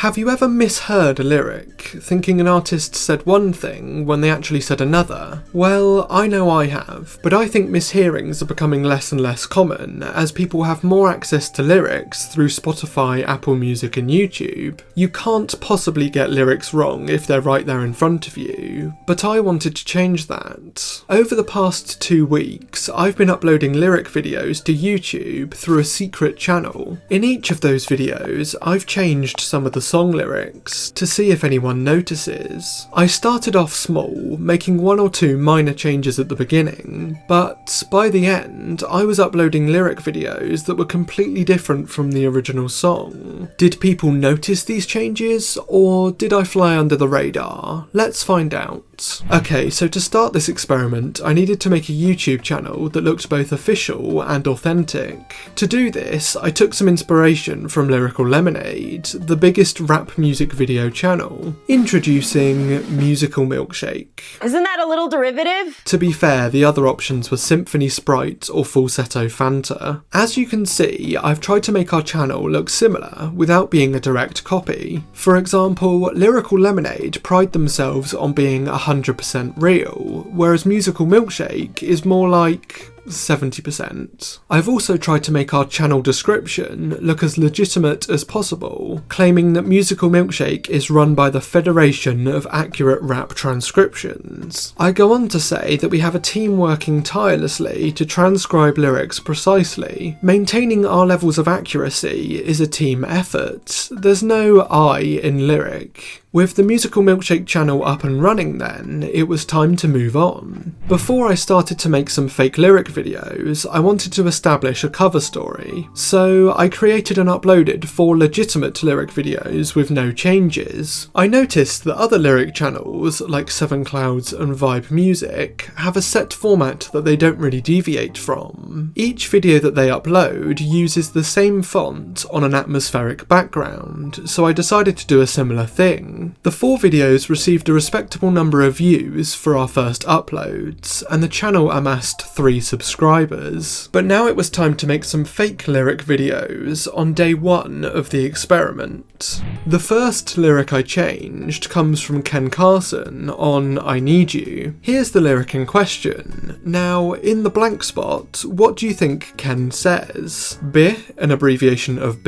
Have you ever misheard a lyric, thinking an artist said one thing when they actually said another? Well, I know I have, but I think mishearings are becoming less and less common as people have more access to lyrics through Spotify, Apple Music and YouTube. You can't possibly get lyrics wrong if they're right there in front of you, but I wanted to change that. Over the past 2 weeks, I've been uploading lyric videos to YouTube through a secret channel. In each of those videos, I've changed some of the song lyrics to see if anyone notices. I started off small, making 1 or 2 minor changes at the beginning, but by the end I was uploading lyric videos that were completely different from the original song. Did people notice these changes, or did I fly under the radar? Let's find out. Okay, so to start this experiment, I needed to make a YouTube channel that looked both official and authentic. To do this, I took some inspiration from Lyrical Lemonade, the biggest rap music video channel. Introducing Musical Milkshake. Isn't that a little derivative? To be fair, the other options were Symphony Sprite or Falsetto Fanta. As you can see, I've tried to make our channel look similar without being a direct copy. For example, Lyrical Lemonade pride themselves on being 100% real, whereas Musical Milkshake is more like 70%. I've also tried to make our channel description look as legitimate as possible, claiming that Musical Milkshake is run by the Federation of Accurate Rap Transcriptions. I go on to say that we have a team working tirelessly to transcribe lyrics precisely. Maintaining our levels of accuracy is a team effort. There's no I in lyric. With the Musical Milkshake channel up and running then, it was time to move on. Before I started to make some fake lyric videos, I wanted to establish a cover story, so I created and uploaded 4 legitimate lyric videos with no changes. I noticed that other lyric channels, like Seven Clouds and Vibe Music, have a set format that they don't really deviate from. Each video that they upload uses the same font on an atmospheric background, so I decided to do a similar thing. The 4 videos received a respectable number of views for our first uploads, and the channel amassed 3 subscribers. But now it was time to make some fake lyric videos on day 1 of the experiment. The first lyric I changed comes from Ken Carson on I Need You. Here's the lyric in question. Now, in the blank spot, what do you think Ken says? Bi, an abbreviation of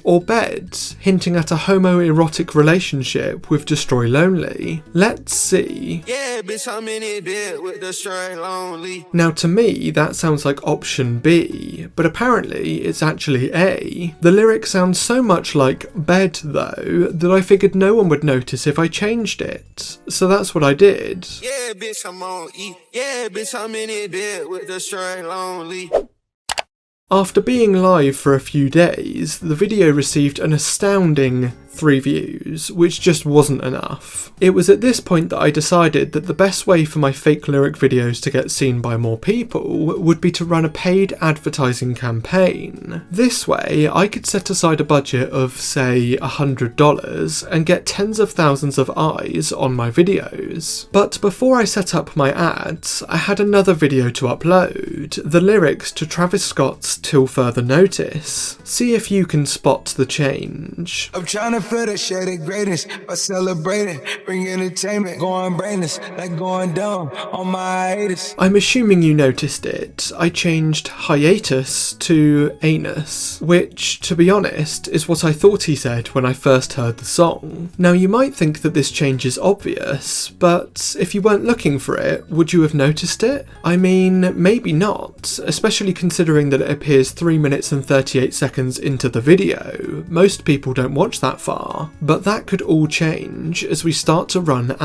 or bed, hinting at a homoerotic relationship with Destroy Lonely. Let's see. Yeah, bitch, I'm in it bed with Destroy Lonely. Now to me, that sounds like option B, but apparently it's actually A. The lyric sounds so much like bed though, that I figured no one would notice if I changed it. So that's what I did. Yeah, bitch, I'm on E. Yeah, bitch, I'm in it bed with Destroy Lonely. After being live for a few days, the video received an astounding 3 views, which just wasn't enough. It was at this point that I decided that the best way for my fake lyric videos to get seen by more people would be to run a paid advertising campaign. This way, I could set aside a budget of, say, $100 and get tens of thousands of eyes on my videos. But before I set up my ads, I had another video to upload, the lyrics to Travis Scott's Till Further Notice. See if you can spot the change. I'm trying to feel the shade of greatness by celebrating, bring entertainment, going brainless, like going dumb on my hiatus. I'm assuming you noticed it. I changed hiatus to anus, which, to be honest, is what I thought he said when I first heard the song. Now you might think that this change is obvious, but if you weren't looking for it, would you have noticed it? I mean, maybe not, especially considering that it appears 3 minutes and 38 seconds into the video. Most people don't watch that far. But that could all change as we start to run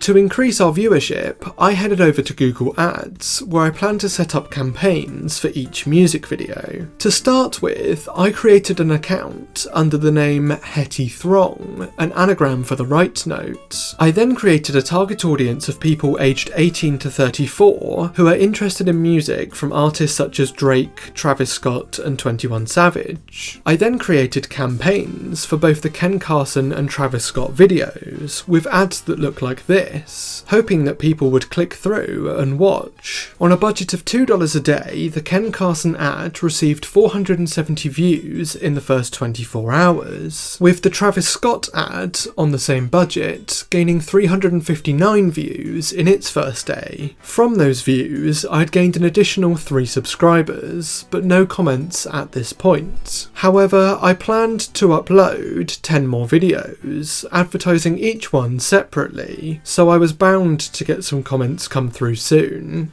To increase our viewership, I headed over to Google Ads, where I plan to set up campaigns for each music video. To start with, I created an account under the name Hetty Throng, an anagram for the right note. I then created a target audience of people aged 18 to 34 who are interested in music from artists such as Drake, Travis Scott and 21 Savage. I then created campaigns for both the Ken Carson and Travis Scott videos, with ads that look like this. this, hoping that people would click through and watch. On a budget of $2 a day, the Ken Carson ad received 470 views in the first 24 hours, with the Travis Scott ad on the same budget gaining 359 views in its first day. From those views, I'd gained an additional 3 subscribers, but no comments at this point. However, I planned to upload 10 more videos, advertising each one separately, so I was bound to get some comments come through soon.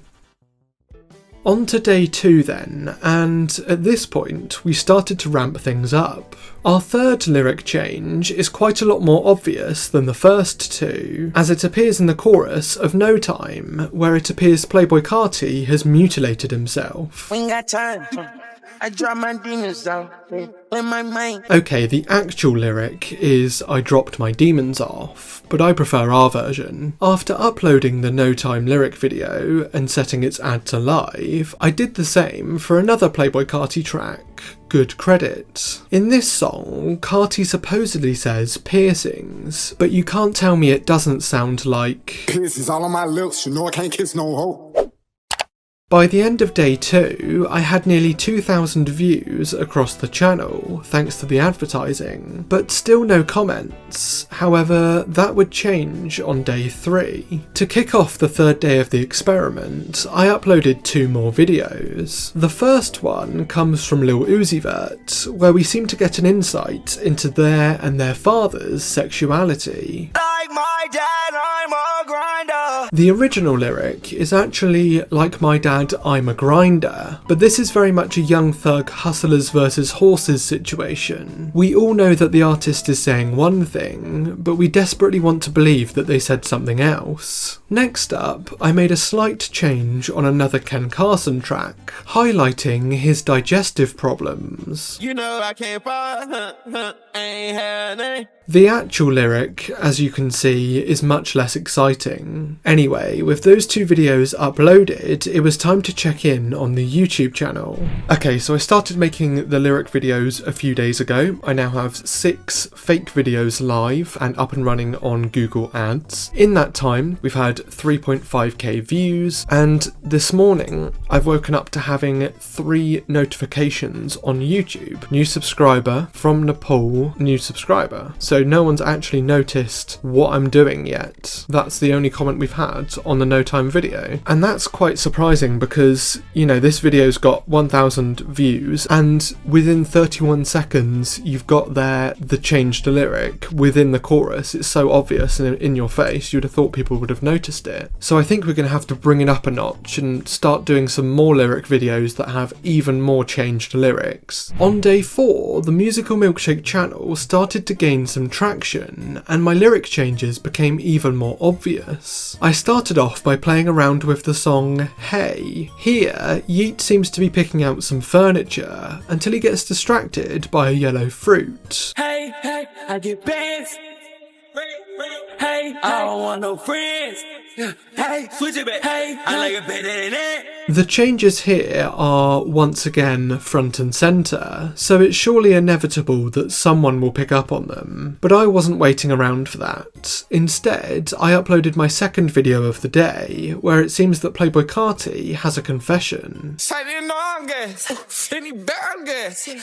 On to day 2 then, and at this point we started to ramp things up. Our third lyric change is quite a lot more obvious than the first 2, as it appears in the chorus of No Time, where it appears Playboi Carti has mutilated himself. We ain't got time. I drop my demons out in my mind. Okay, the actual lyric is I dropped my demons off, but I prefer our version. After uploading the No Time lyric video and setting its ad to live, I did the same for another Playboi Carti track, Good Credit. In this song, Carti supposedly says piercings, but you can't tell me it doesn't sound like piercings all on my lips, you know I can't kiss no hoe. By the end of day 2, I had nearly 2,000 views across the channel, thanks to the advertising, but still no comments. However, that would change on day 3. To kick off the third day of the experiment, I uploaded 2 more videos. The first one comes from Lil Uzi Vert, where we seem to get an insight into their and their father's sexuality. Like my dad, I'm a grinder. The original lyric is actually Like My Dad, I'm a grinder, but this is very much a Young Thug hustlers versus horses situation. We all know that the artist is saying one thing, but we desperately want to believe that they said something else. Next up, I made a slight change on another Ken Carson track, highlighting his digestive problems. You know I can't find ain't had name. The actual lyric, as you can see, is much less exciting. Anyway, with those 2 videos uploaded, it was time to check in on the YouTube channel. Okay, so I started making the lyric videos a few days ago. I now have 6 fake videos live and up and running on Google Ads. In that time, we've had 3.5k views, and this morning I've woken up to having 3 notifications on YouTube. New subscriber from Nepal, new subscriber. So no one's actually noticed what I'm doing yet. That's the only comment we've had on the No Time video. And that's quite surprising because, you know, this video's got 1,000 views and within 31 seconds you've got there the changed lyric within the chorus. It's so obvious and in your face, you'd have thought people would have noticed it. So I think we're going to have to bring it up a notch and start doing some more lyric videos that have even more changed lyrics. On day 4, the Musical Milkshake channel started to gain some traction, and my lyric changes became even more obvious. I started off by playing around with the song Hey. Here, Yeat seems to be picking out some furniture until he gets distracted by a yellow fruit. Hey, hey, I get bands. Hey, I don't want no friends. Hey, switch it back. Hey, I like it better than that. The changes here are once again front and centre, so it's surely inevitable that someone will pick up on them. But I wasn't waiting around for that. Instead, I uploaded my second video of the day, where it seems that Playboi Carti has a confession.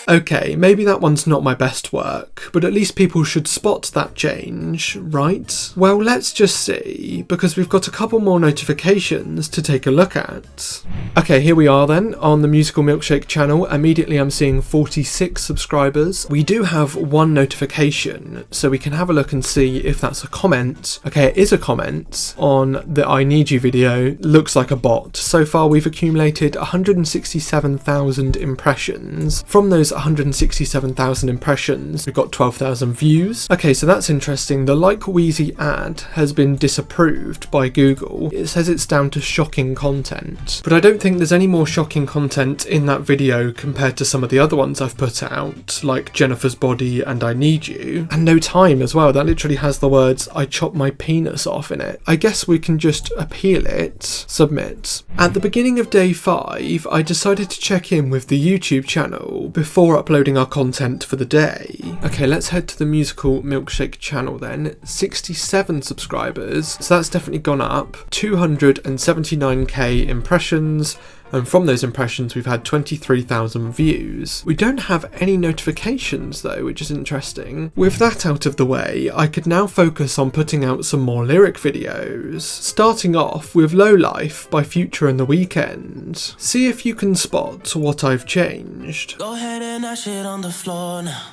Okay, maybe that one's not my best work, but at least people should spot that change, right? Well, let's just see, because we've got a couple more notifications to take a look at. Okay, here we are then, on the Musical Milkshake channel. Immediately I'm seeing 46 subscribers. We do have 1 notification, so we can have a look and see if that's a comment. Okay, it is a comment on the I Need You video. Looks like a bot. So far we've accumulated 167,000 impressions. From those 167,000 impressions, we've got 12,000 views. Okay, so that's interesting. The Like Wheezy ad has been disapproved by Google. It says it's down to shocking content, but I don't think there's any more shocking content in that video compared to some of the other ones I've put out, like Jennifer's Body and I Need You, and No Time as well. That literally has the words I chop my penis off in it. I guess we can just appeal it, submit. At the beginning of day 5, I decided to check in with the YouTube channel before uploading our content for the day. Okay, let's head to the Musical Milkshake channel then. 66 27 subscribers, so that's definitely gone up, 279k impressions, and from those impressions we've had 23,000 views. We don't have any notifications though, which is interesting. With that out of the way, I could now focus on putting out some more lyric videos, starting off with Low Life by Future and The Weeknd. See if you can spot what I've changed. Go ahead and dash it on the floor now.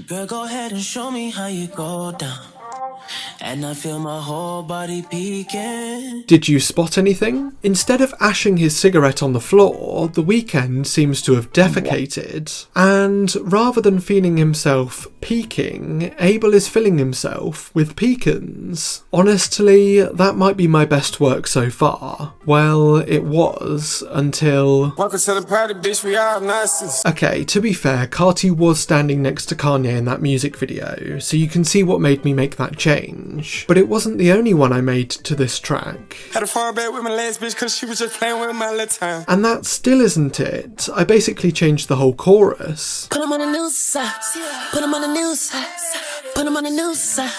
Girl, go ahead and show me how you go down. And I feel my whole body peeking. Did you spot anything? Instead of ashing his cigarette on the floor, The Weeknd seems to have defecated, and rather than feeling himself peaking, Abel is filling himself with pecans. Honestly, that might be my best work so far. Well, it was, until... Welcome to the party, bitch, we all Nazis. Okay, to be fair, Carti was standing next to Kanye in that music video, so you can see what made me make that change. But it wasn't the only one I made to this track. Had a far back with my last bitch cause she was just playing with my little time. And that still isn't it. I basically changed the whole chorus. Put him on the news side. Put him on the news side. Put him on the news side.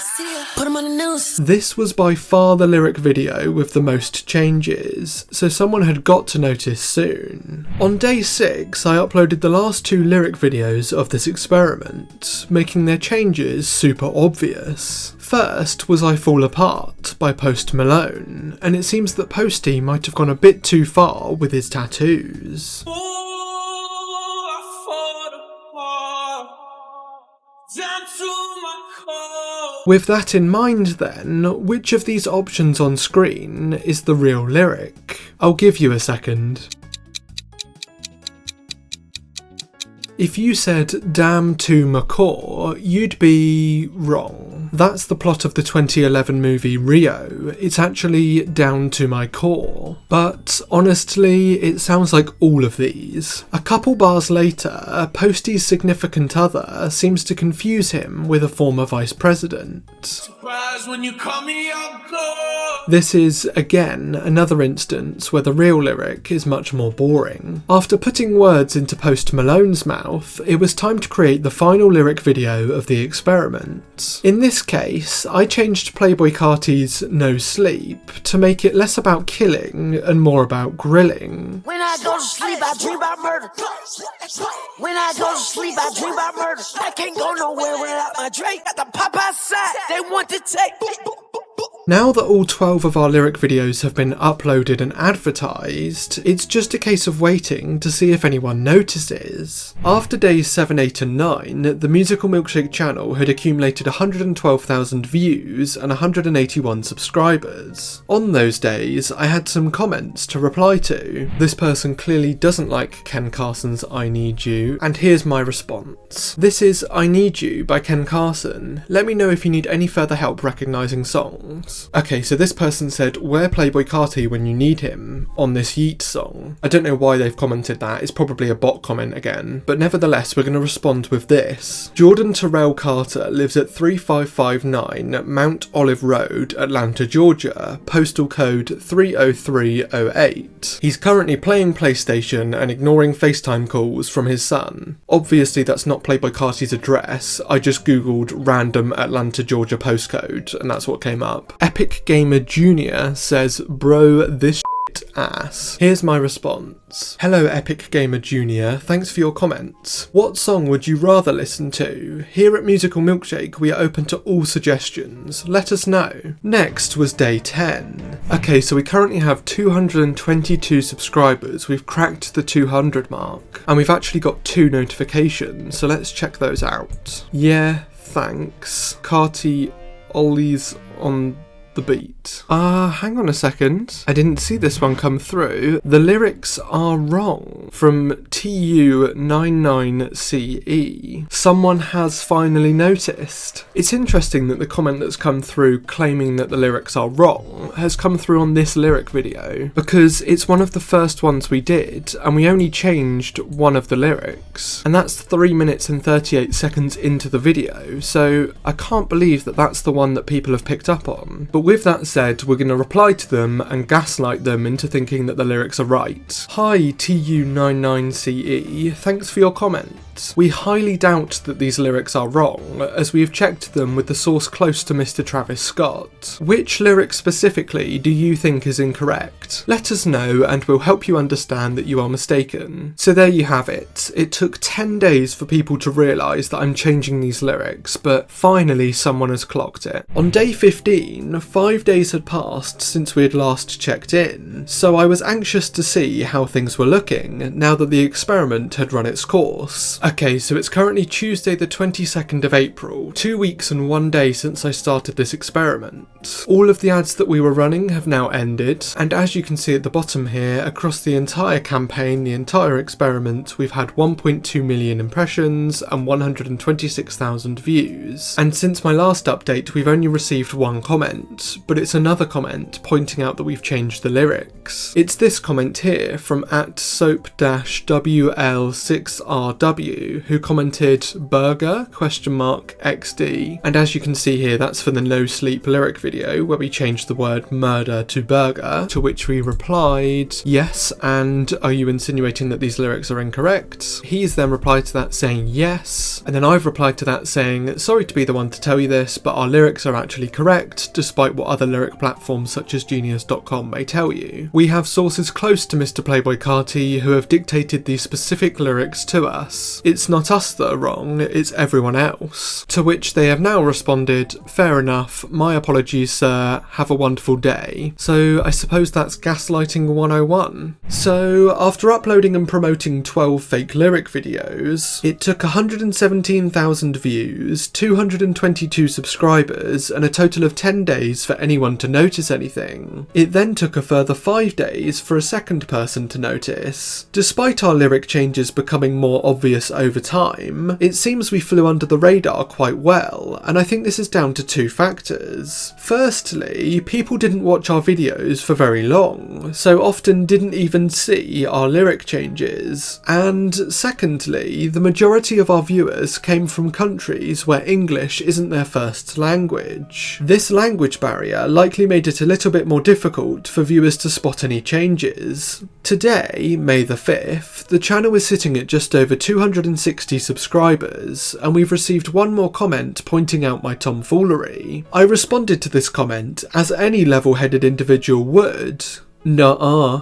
Put him on the news. This was by far the lyric video with the most changes, so someone had got to notice soon. On day 6, I uploaded the last 2 lyric videos of this experiment, making their changes super obvious. First was I Fall Apart by Post Malone, and it seems that Posty might have gone a bit too far with his tattoos. With that in mind then, which of these options on screen is the real lyric? I'll give you a second. If you said damn to McCaw, you'd be wrong. That's the plot of the 2011 movie Rio. It's actually down to my core. But honestly, it sounds like all of these. A couple bars later, Posty's significant other seems to confuse him with a former vice president. Surprise when you call me up close. This is, again, another instance where the real lyric is much more boring. After putting words into Post Malone's mouth, it was time to create the final lyric video of the experiment. In this case, I changed Playboi Carti's No Sleep to make it less about killing and more about grilling. When I go to sleep, I dream about murder. When I go to sleep, I dream about murder. I can't go nowhere without my drink. Got the pop outside. They want to take. Now that all 12 of our lyric videos have been uploaded and advertised, it's just a case of waiting to see if anyone notices. After days 7, 8 and 9, the Musical Milkshake channel had accumulated 112,000 views and 181 subscribers. On those days, I had some comments to reply to. This person clearly doesn't like Ken Carson's I Need You, and here's my response. This is I Need You by Ken Carson. Let me know if you need any further help recognising songs. Okay, so this person said, where Playboi Carti when you need him on this Yeat song. I don't know why they've commented that, it's probably a bot comment again, but nevertheless we're going to respond with this. Jordan Terrell Carter lives at 3559 Mount Olive Road, Atlanta, Georgia, postal code 30308. He's currently playing PlayStation and ignoring FaceTime calls from his son. Obviously that's not Playboi Carti's address, I just googled random Atlanta, Georgia postcode and that's what came up. Epic Gamer Jr. says, bro, this shit ass. Here's my response. Hello Epic Gamer Jr. Thanks for your comments. What song would you rather listen to? Here at Musical Milkshake we are open to all suggestions. Let us know. Next was day 10. Okay, so we currently have 222 subscribers. We've cracked the 200 mark. And we've actually got 2 notifications, so let's check those out. Yeah, thanks. Carti Ollie's on the beat. Hang on a second. I didn't see this one come through. The lyrics are wrong. From TU99CE. Someone has finally noticed. It's interesting that the comment that's come through claiming that the lyrics are wrong has come through on this lyric video, because it's one of the first ones we did, and we only changed one of the lyrics. And that's 3 minutes and 38 seconds into the video, so I can't believe that that's the one that people have picked up on. But with that said, we're going to reply to them and gaslight them into thinking that the lyrics are right. Hi TU99CE, thanks for your comment. but we highly doubt that these lyrics are wrong, as we have checked them with the source close to Mr. Travis Scott. Which lyric specifically do you think is incorrect? Let us know and we'll help you understand that you are mistaken. So there you have it. It took 10 days for people to realise that I'm changing these lyrics, but finally someone has clocked it. On day 15, 5 days had passed since we had last checked in, so I was anxious to see how things were looking now that the experiment had run its course. Okay, so it's currently Tuesday the 22nd of April, 2 weeks and 1 day since I started this experiment. All of the ads that we were running have now ended, and as you can see at the bottom here, across the entire campaign, the entire experiment, we've had 1.2 million impressions and 126,000 views. And since my last update, we've only received one comment, but it's another comment pointing out that we've changed the lyrics. It's this comment here from @soap-WL6RW, who commented burger XD, and as you can see here, that's for the no sleep lyric video where we changed the word murder to burger, to which we replied, yes, and are you insinuating that these lyrics are incorrect? He's then replied to that saying yes, and then I've replied to that saying, sorry to be the one to tell you this, but our lyrics are actually correct, despite what other lyric platforms such as Genius.com may tell you. We have sources close to Mr. Playboi Carti who have dictated these specific lyrics to us. It's not us that are wrong, it's everyone else. To which they have now responded, fair enough, my apologies sir, have a wonderful day. So I suppose that's gaslighting 101. So after uploading and promoting 12 fake lyric videos, it took 117,000 views, 222 subscribers, and a total of 10 days for anyone to notice anything. It then took a further 5 days for a second person to notice. Despite our lyric changes becoming more obvious over time, it seems we flew under the radar quite well, and I think this is down to two factors. Firstly, people didn't watch our videos for very long, so often didn't even see our lyric changes. And secondly, the majority of our viewers came from countries where English isn't their first language. This language barrier likely made it a little bit more difficult for viewers to spot any changes. Today, May the 5th, the channel is sitting at just over 260 subscribers, and we've received one more comment pointing out my tomfoolery. I responded to this comment as any level-headed individual would. Nuh-uh.